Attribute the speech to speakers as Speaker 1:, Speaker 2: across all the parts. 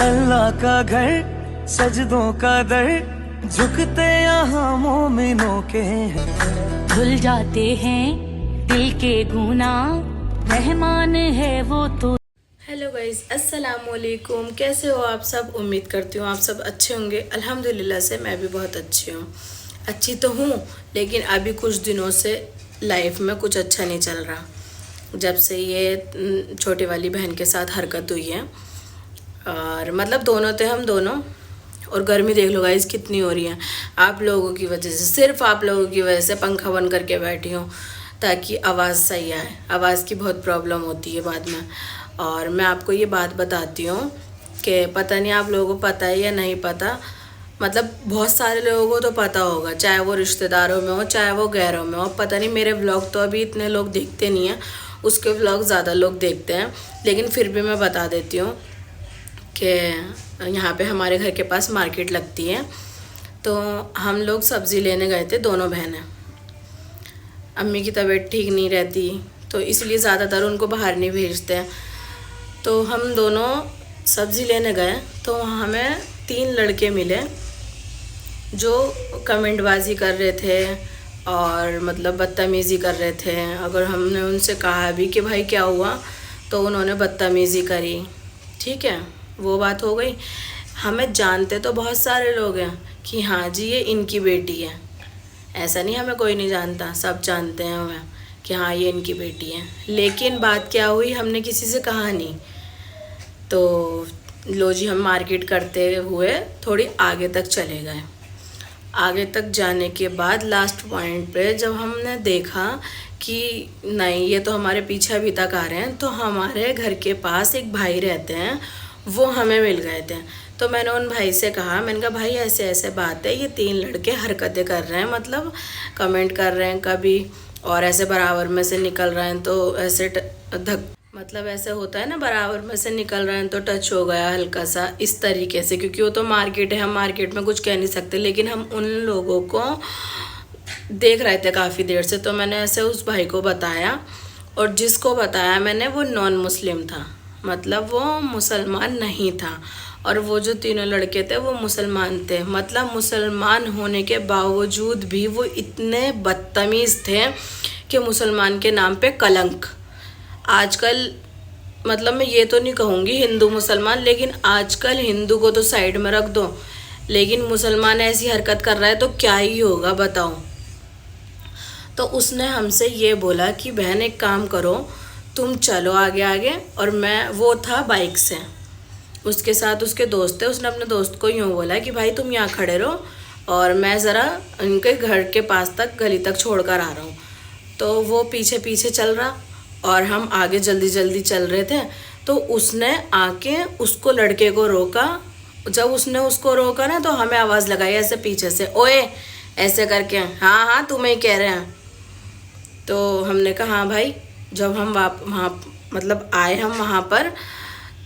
Speaker 1: अल्लाह का घर सजदों का दर झुकते यहाँ मोमिनों के हैं।
Speaker 2: धुल जाते हैं दिल के गुनाह, रहमान है वो तो।
Speaker 3: हेलो गाइस, अस्सलाम वालेकुम। कैसे हो आप सब? उम्मीद करती हूँ आप सब अच्छे होंगे। अल्हम्दुलिल्लाह से मैं भी बहुत अच्छी हूँ। अच्छी तो हूँ, लेकिन अभी कुछ दिनों से लाइफ में कुछ अच्छा नहीं चल रहा। जब से ये छोटी वाली बहन के साथ हरकत हुई है, और मतलब दोनों थे हम दोनों, और गर्मी देख लो गाइस कितनी हो रही है। आप लोगों की वजह से, सिर्फ आप लोगों की वजह से पंखा बंद करके बैठी हूँ ताकि आवाज़ सही आए। आवाज़ की बहुत प्रॉब्लम होती है बाद में। और मैं आपको ये बात बताती हूँ कि पता नहीं आप लोगों को पता है या नहीं पता, मतलब बहुत सारे लोगों को तो पता होगा, चाहे वो रिश्तेदारों में हो चाहे वो गैरों में हो। पता नहीं, मेरे व्लॉग तो अभी इतने लोग देखते नहीं हैं, उसके व्लॉग ज़्यादा लोग देखते हैं, लेकिन फिर भी मैं बता देती हूँ कि यहाँ पे हमारे घर के पास मार्केट लगती है। तो हम लोग सब्ज़ी लेने गए थे, दोनों बहनें। अम्मी की तबीयत ठीक नहीं रहती, तो इसलिए ज़्यादातर उनको बाहर नहीं भेजते हैं। तो हम दोनों सब्ज़ी लेने गए, तो वहाँ हमें 3 लड़के मिले जो कमेंटबाजी कर रहे थे और मतलब बदतमीज़ी कर रहे थे। अगर हमने उनसे कहा भी कि भाई क्या हुआ, तो उन्होंने बदतमीज़ी करी। ठीक है, वो बात हो गई। हमें जानते तो बहुत सारे लोग हैं कि हाँ जी ये इनकी बेटी है, ऐसा नहीं हमें कोई नहीं जानता, सब जानते हैं हमें कि हाँ ये इनकी बेटी है। लेकिन बात क्या हुई, हमने किसी से कहा नहीं। तो लो जी, हम मार्केट करते हुए थोड़ी आगे तक चले गए। आगे तक जाने के बाद लास्ट पॉइंट पे जब हमने देखा कि नहीं ये तो हमारे पीछे अभी तक आ रहे हैं, तो हमारे घर के पास एक भाई रहते हैं, वो हमें मिल गए थे। तो मैंने उन भाई से कहा, मैंने कहा भाई ऐसे ऐसे बात है, ये 3 लड़के हरकतें कर रहे हैं, मतलब कमेंट कर रहे हैं कभी, और ऐसे बराबर में से निकल रहे हैं तो ऐसे मतलब ऐसे होता है ना, बराबर में से निकल रहे हैं तो टच हो गया हल्का सा, इस तरीके से। क्योंकि वो तो मार्केट है, हम मार्केट में कुछ कह नहीं सकते, लेकिन हम उन लोगों को देख रहे थे काफ़ी देर से। तो मैंने ऐसे उस भाई को बताया, और जिसको बताया मैंने वो नॉन मुस्लिम था, मतलब वो मुसलमान नहीं था। और वो जो 3 लड़के थे वो मुसलमान थे। मतलब मुसलमान होने के बावजूद भी वो इतने बदतमीज़ थे कि मुसलमान के नाम पे कलंक। आजकल मतलब मैं ये तो नहीं कहूँगी हिंदू मुसलमान, लेकिन आजकल हिंदू को तो साइड में रख दो, लेकिन मुसलमान ऐसी हरकत कर रहा है तो क्या ही होगा बताओ। तो उसने हमसे ये बोला कि बहन एक काम करो, तुम चलो आगे आगे, और मैं, वो था बाइक से, उसके साथ उसके दोस्त थे। उसने अपने दोस्त को यूँ बोला कि भाई तुम यहाँ खड़े रहो और मैं ज़रा उनके घर के पास तक, गली तक छोड़ कर आ रहा हूँ। तो वो पीछे पीछे चल रहा और हम आगे जल्दी जल्दी चल रहे थे। तो उसने आके उसको, लड़के को रोका। जब उसने उसको रोका ना, तो हमें आवाज़ लगाई ऐसे पीछे से, ओए ऐसे करके, हाँ हाँ तुम्हें ही कह रहे हैं। तो हमने कहा हाँ भाई। जब हम वहाँ मतलब आए हम वहाँ पर,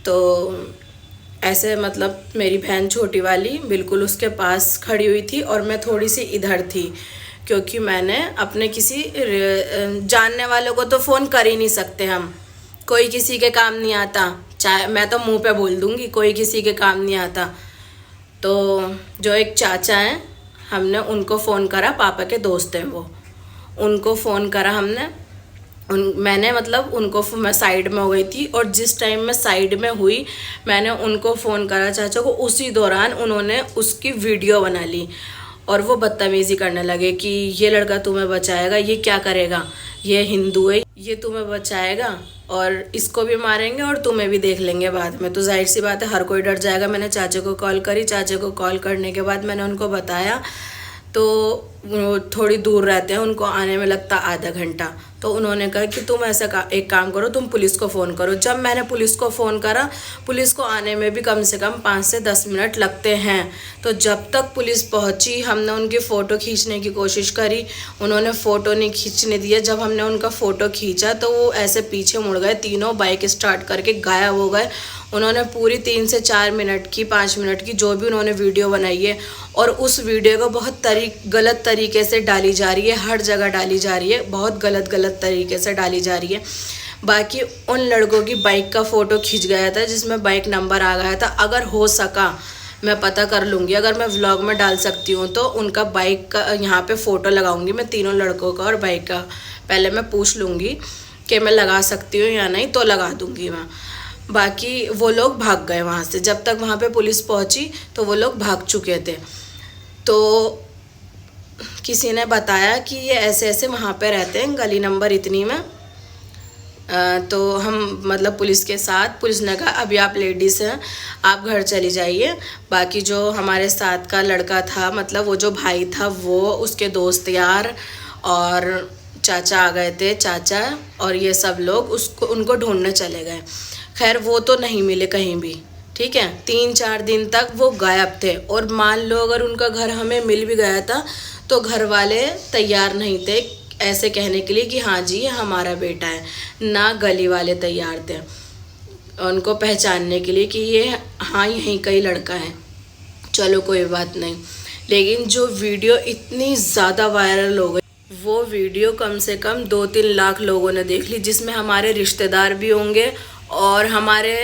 Speaker 3: तो ऐसे मतलब मेरी बहन छोटी वाली बिल्कुल उसके पास खड़ी हुई थी और मैं थोड़ी सी इधर थी, क्योंकि मैंने अपने किसी जानने वालों को तो फ़ोन कर ही नहीं सकते हम, कोई किसी के काम नहीं आता। चाहे मैं तो मुंह पे बोल दूँगी कोई किसी के काम नहीं आता। तो जो एक चाचा हैं, हमने उनको फ़ोन करा, पापा के दोस्त हैं वो, उनको फ़ोन करा हमने। मैंने मतलब उनको, मैं साइड में हो गई थी, और जिस टाइम मैं साइड में हुई मैंने उनको फ़ोन करा चाचा को, उसी दौरान उन्होंने उसकी वीडियो बना ली और वो बदतमीज़ी करने लगे कि ये लड़का तुम्हें बचाएगा, ये क्या करेगा, ये हिंदू है, ये तुम्हें बचाएगा और इसको भी मारेंगे और तुम्हें भी देख लेंगे बाद में। तो जाहिर सी बात है हर कोई डर जाएगा। मैंने चाचा को कॉल करी, चाचा को कॉल करने के बाद मैंने उनको बताया, तो थोड़ी दूर रहते हैं, उनको आने में लगता आधा घंटा। तो उन्होंने कहा कि तुम ऐसा एक काम करो, तुम पुलिस को फ़ोन करो। जब मैंने पुलिस को फ़ोन करा, पुलिस को आने में भी कम से कम 5 से 10 मिनट लगते हैं। तो जब तक पुलिस पहुंची, हमने उनकी फ़ोटो खींचने की कोशिश करी, उन्होंने फ़ोटो नहीं खींचने दिया। जब हमने उनका फ़ोटो खींचा तो वो ऐसे पीछे मुड़ गए, तीनों बाइक स्टार्ट करके गायब हो गए। उन्होंने पूरी 3 से 4 मिनट की, 5 मिनट की जो भी उन्होंने वीडियो बनाई है, और उस वीडियो को बहुत गलत तरीके से डाली जा रही है, हर जगह डाली जा रही है, बहुत गलत तरीके से डाली जा रही है। बाकी उन लड़कों की बाइक का फ़ोटो खींच गया था जिसमें बाइक नंबर आ गया था। अगर हो सका मैं पता कर लूँगी, अगर मैं व्लॉग में डाल सकती हूँ तो उनका बाइक का यहाँ पे फ़ोटो लगाऊंगी मैं, तीनों लड़कों का और बाइक का। पहले मैं पूछ लूँगी कि मैं लगा सकती हूँ या नहीं, तो लगा दूँगी मैं। बाकी वो लोग भाग गए वहाँ से, जब तक वहाँ पे पुलिस पहुँची तो वो लोग भाग चुके थे। तो किसी ने बताया कि ये ऐसे ऐसे वहाँ पे रहते हैं, गली नंबर इतनी में। तो हम मतलब पुलिस के साथ, पुलिस ने कहा अभी आप लेडीज़ हैं, आप घर चली जाइए। बाकी जो हमारे साथ का लड़का था, मतलब वो जो भाई था, वो उसके दोस्त यार और चाचा आ गए थे, चाचा और ये सब लोग उनको ढूंढने चले गए। खैर वो तो नहीं मिले कहीं भी, ठीक है। 3-4 दिन तक वो गायब थे। और मान लो अगर उनका घर हमें मिल भी गया था तो घर वाले तैयार नहीं थे ऐसे कहने के लिए कि हाँ जी ये हमारा बेटा है, ना गली वाले तैयार थे उनको पहचानने के लिए कि ये हाँ यहीं का ही लड़का है। चलो कोई बात नहीं, लेकिन जो वीडियो इतनी ज़्यादा वायरल हो गई, वो वीडियो कम से कम 2-3 लाख लोगों ने देख ली, जिसमें हमारे रिश्तेदार भी होंगे और हमारे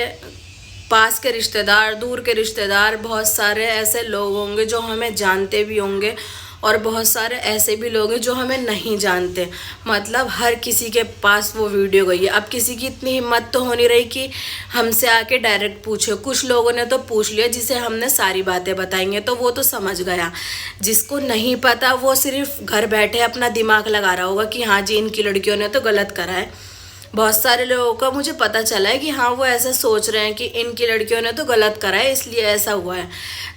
Speaker 3: पास के रिश्तेदार, दूर के रिश्तेदार, बहुत सारे ऐसे लोग होंगे जो हमें जानते भी होंगे और बहुत सारे ऐसे भी लोग हैं जो हमें नहीं जानते। मतलब हर किसी के पास वो वीडियो गई है। अब किसी की इतनी हिम्मत तो हो नहीं रही कि हमसे आके डायरेक्ट पूछे। कुछ लोगों ने तो पूछ लिया जिसे हमने सारी बातें बताएंगे तो वो तो समझ गया। जिसको नहीं पता वो सिर्फ घर बैठे अपना दिमाग लगा रहा होगा कि हाँ जी इनकी लड़कियों ने तो गलत करा है। बहुत सारे लोगों का मुझे पता चला है कि हाँ वो ऐसा सोच रहे हैं कि इनकी लड़कियों ने तो गलत करा है इसलिए ऐसा हुआ है।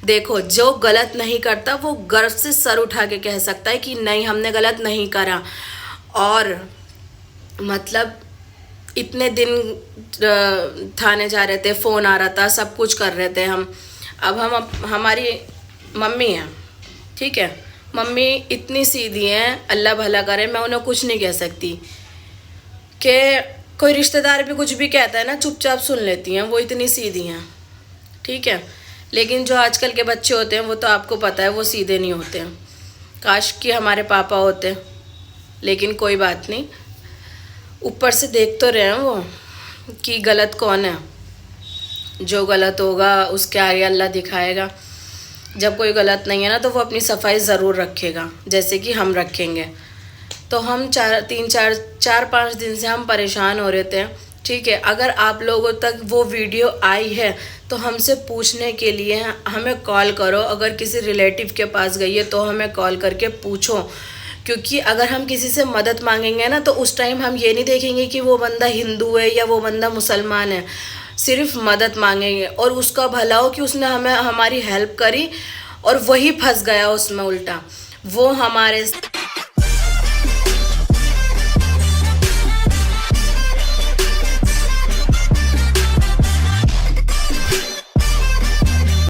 Speaker 3: देखो जो गलत नहीं करता वो गर्व से सर उठा के कह सकता है कि नहीं हमने गलत नहीं करा। और मतलब इतने दिन थाने जा रहे थे, फ़ोन आ रहा था, सब कुछ कर रहे थे हम। अब हमारी मम्मी हैं, ठीक है, मम्मी इतनी सीधी हैं, अल्लाह भला करे, मैं उन्हें कुछ नहीं कह सकती कि कोई रिश्तेदार भी कुछ भी कहता है ना चुपचाप सुन लेती हैं, वो इतनी सीधी हैं, ठीक है। लेकिन जो आजकल के बच्चे होते हैं वो तो आपको पता है वो सीधे नहीं होते हैं। काश कि हमारे पापा होते, लेकिन कोई बात नहीं। ऊपर से देख तो रहे हैं वो कि गलत कौन है, जो गलत होगा उसके आगे अल्लाह दिखाएगा। जब कोई गलत नहीं है ना तो वो अपनी सफाई ज़रूर रखेगा, जैसे कि हम रखेंगे। तो हम 4-5 दिन से हम परेशान हो रहे थे, ठीक है। अगर आप लोगों तक वो वीडियो आई है तो हमसे पूछने के लिए हमें कॉल करो। अगर किसी रिलेटिव के पास गई है तो हमें कॉल करके पूछो, क्योंकि अगर हम किसी से मदद मांगेंगे ना तो उस टाइम हम ये नहीं देखेंगे कि वो बंदा हिंदू है या वो बंदा मुसलमान है, सिर्फ मदद मांगेंगे। और उसका भला हो कि उसने हमें हमारी हेल्प करी और वही फंस गया उसमें उल्टा, वो हमारे